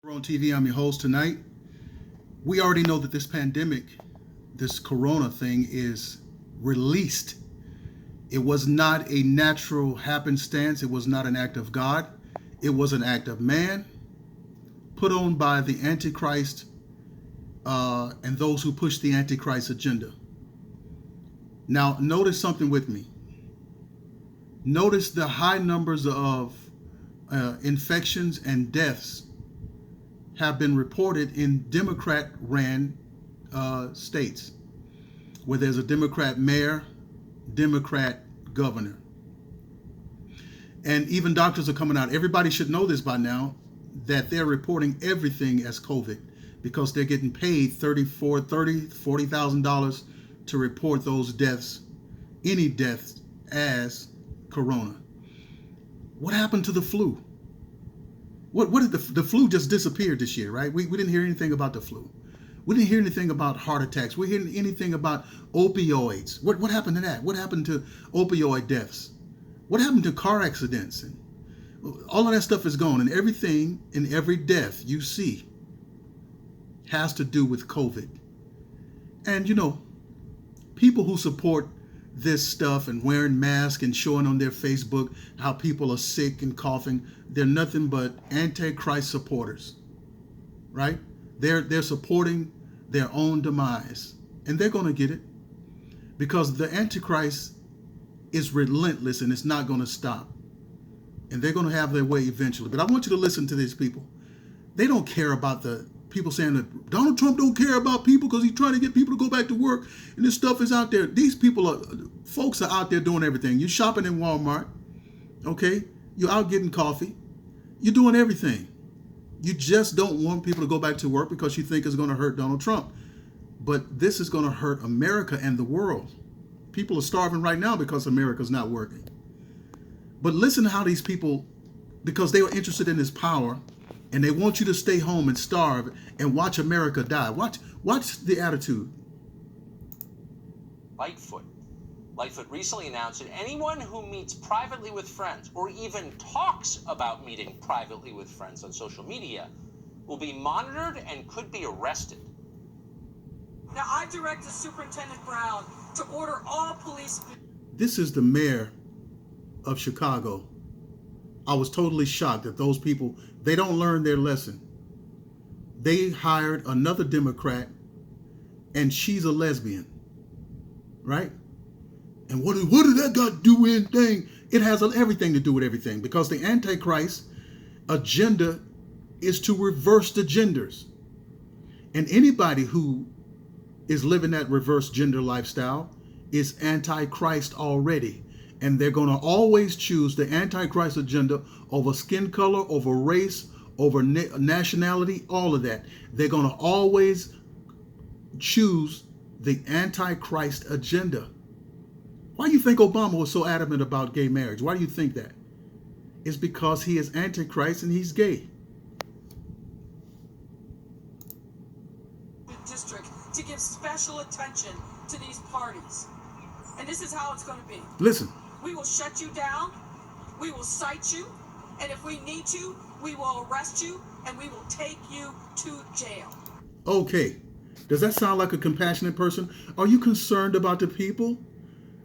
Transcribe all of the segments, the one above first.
Jerone TV, I'm your host tonight. We already know that this pandemic, this corona thing is released. It was not a natural happenstance. It was not an act of God. It was an act of man put on by the Antichrist and those who push the Antichrist agenda. Now, notice something with me. Notice the high numbers of infections and deaths have been reported in Democrat-ran states where there's a Democrat mayor, Democrat governor. And even doctors are coming out. Everybody should know this by now, that they're reporting everything as COVID because they're getting paid $40,000 to report those deaths, any deaths, as corona. What happened to the flu? What did the flu just disappeared this year, right? We didn't hear anything about the flu. We didn't hear anything about heart attacks. We didn't hear anything about opioids. What happened to that? What happened to opioid deaths? What happened to car accidents? And all of that stuff is gone, and everything and every death you see has to do with COVID. And you know, people who support this stuff and wearing masks and showing on their Facebook how people are sick and coughing, they're nothing but Antichrist supporters, right? They're supporting their own demise, and they're going to get it because the Antichrist is relentless and it's not going to stop, and they're going to have their way eventually. But I want you to listen to these people. They don't care about the people saying that Donald Trump don't care about people because he's trying to get people to go back to work, and this stuff is out there. These folks are out there doing everything. You're shopping in Walmart, okay? You're out getting coffee. You're doing everything. You just don't want people to go back to work because you think it's going to hurt Donald Trump. But this is going to hurt America and the world. People are starving right now because America's not working. But listen to how these people, because they were interested in this power, and they want you to stay home and starve and watch America die. Watch the attitude. Lightfoot. Lightfoot recently announced that anyone who meets privately with friends or even talks about meeting privately with friends on social media will be monitored and could be arrested. Now, I directed Superintendent Brown to order all police... This is the mayor of Chicago. I was totally shocked that those people, they don't learn their lesson. They hired another Democrat, and she's a lesbian, right? And what did that got to do with anything? It has everything to do with everything, because the Antichrist agenda is to reverse the genders. And anybody who is living that reverse gender lifestyle is Antichrist already. And they're going to always choose the Antichrist agenda over skin color, over race, over nationality, all of that. They're going to always choose the Antichrist agenda. Why do you think Obama was so adamant about gay marriage? Why do you think that? It's because he is Antichrist and he's gay. District to give special attention to these parties. And this is how it's going to be. Listen. We will shut you down, we will cite you, and if we need to, we will arrest you, and we will take you to jail. Okay. Does that sound like a compassionate person? Are you concerned about the people?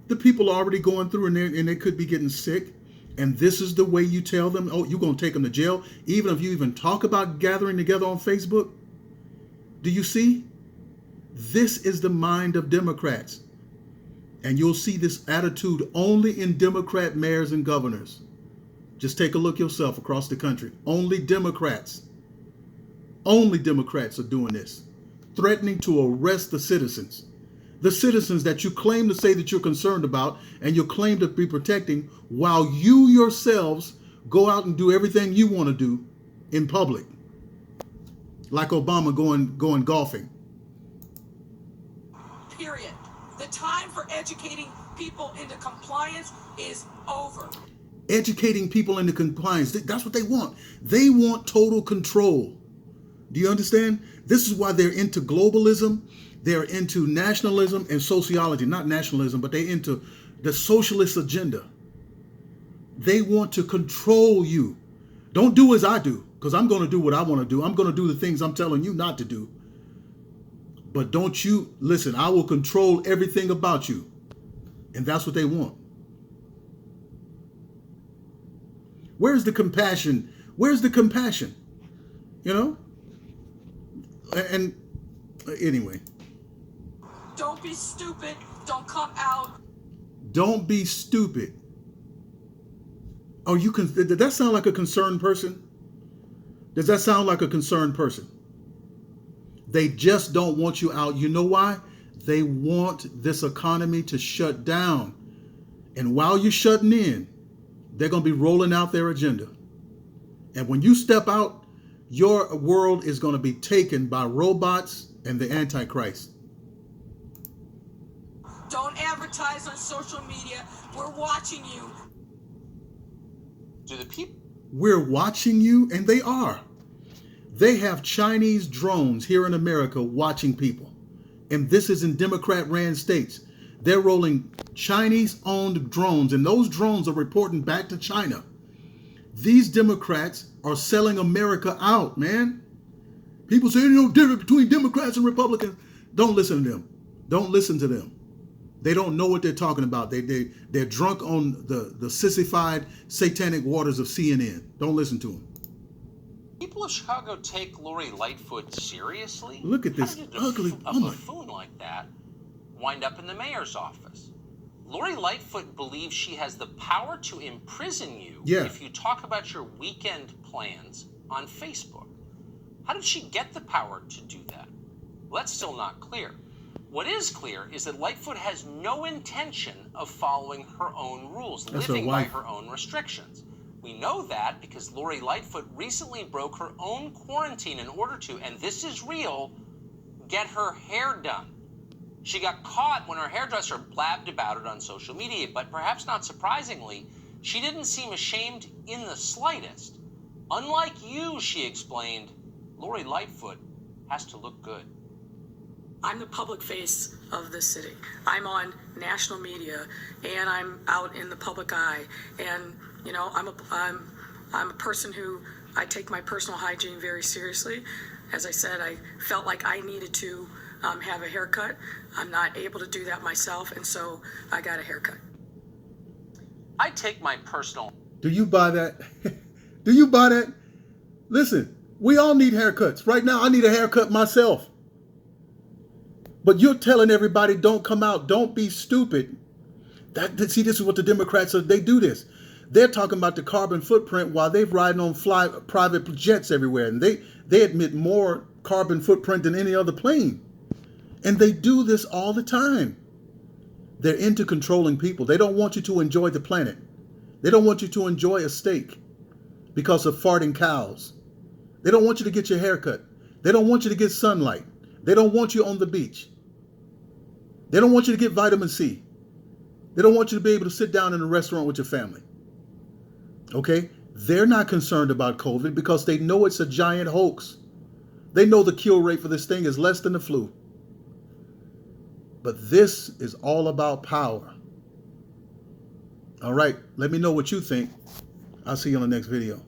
The people are already going through and they could be getting sick. And this is the way you tell them, oh, you're going to take them to jail, even if you even talk about gathering together on Facebook? Do you see? This is the mind of Democrats. And you'll see this attitude only in Democrat mayors and governors. Just take a look yourself across the country. Only Democrats are doing this, threatening to arrest the citizens that you claim to say that you're concerned about and you claim to be protecting, while you yourselves go out and do everything you want to do in public, like Obama going golfing. Period. The time for educating people into compliance is over. Educating people into compliance. That's what they want. They want total control. Do you understand? This is why they're into globalism. They're into nationalism and sociology. Not nationalism, but they're into the socialist agenda. They want to control you. Don't do as I do. because I'm going to do what I want to do. I'm going to do the things I'm telling you not to do. But don't you listen, I will control everything about you. And that's what they want. Where's the compassion? Where's the compassion? You know? And anyway. Don't be stupid. Don't come out. Don't be stupid. Oh, did that sound like a concerned person? Does that sound like a concerned person? They just don't want you out. You know why? They want this economy to shut down. And while you're shutting in, they're going to be rolling out their agenda. And when you step out, your world is going to be taken by robots and the Antichrist. Don't advertise on social media. We're watching you. Do the people? We're watching you, and they are. They have Chinese drones here in America watching people. And this is in Democrat-ran states. They're rolling Chinese-owned drones, and those drones are reporting back to China. These Democrats are selling America out, man. People say, there's no difference between Democrats and Republicans. Don't listen to them. Don't listen to them. They don't know what they're talking about. They're drunk on the sissified satanic waters of CNN. Don't listen to them. People of Chicago take Lori Lightfoot seriously? Look at this ugly a woman. buffoon like that wind up in the mayor's office. Lori Lightfoot believes she has the power to imprison you if you talk about your weekend plans on Facebook. How did she get the power to do that? Well, that's still not clear. What is clear is that Lightfoot has no intention of following her own rules, living by her own restrictions. We know that because Lori Lightfoot recently broke her own quarantine in order to, and this is real, get her hair done. She got caught when her hairdresser blabbed about it on social media, but perhaps not surprisingly, she didn't seem ashamed in the slightest. Unlike you, she explained, Lori Lightfoot has to look good. I'm the public face of this city. I'm on national media, and I'm out in the public eye. And you know, I'm a person who I take my personal hygiene very seriously. As I said, I felt like I needed to have a haircut. I'm not able to do that myself, and so I got a haircut. I take my personal... Do you buy that? Do you buy that? Listen, we all need haircuts. Right now, I need a haircut myself. But you're telling everybody, don't come out. Don't be stupid. See, this is what the Democrats are. They do this. They're talking about the carbon footprint while they're riding on private jets everywhere. And they admit more carbon footprint than any other plane. And they do this all the time. They're into controlling people. They don't want you to enjoy the planet. They don't want you to enjoy a steak because of farting cows. They don't want you to get your hair cut. They don't want you to get sunlight. They don't want you on the beach. They don't want you to get vitamin C. They don't want you to be able to sit down in a restaurant with your family. Okay? They're not concerned about COVID because they know it's a giant hoax. They know the cure rate for this thing is less than the flu. But this is all about power. All right, let me know what you think. I'll see you on the next video.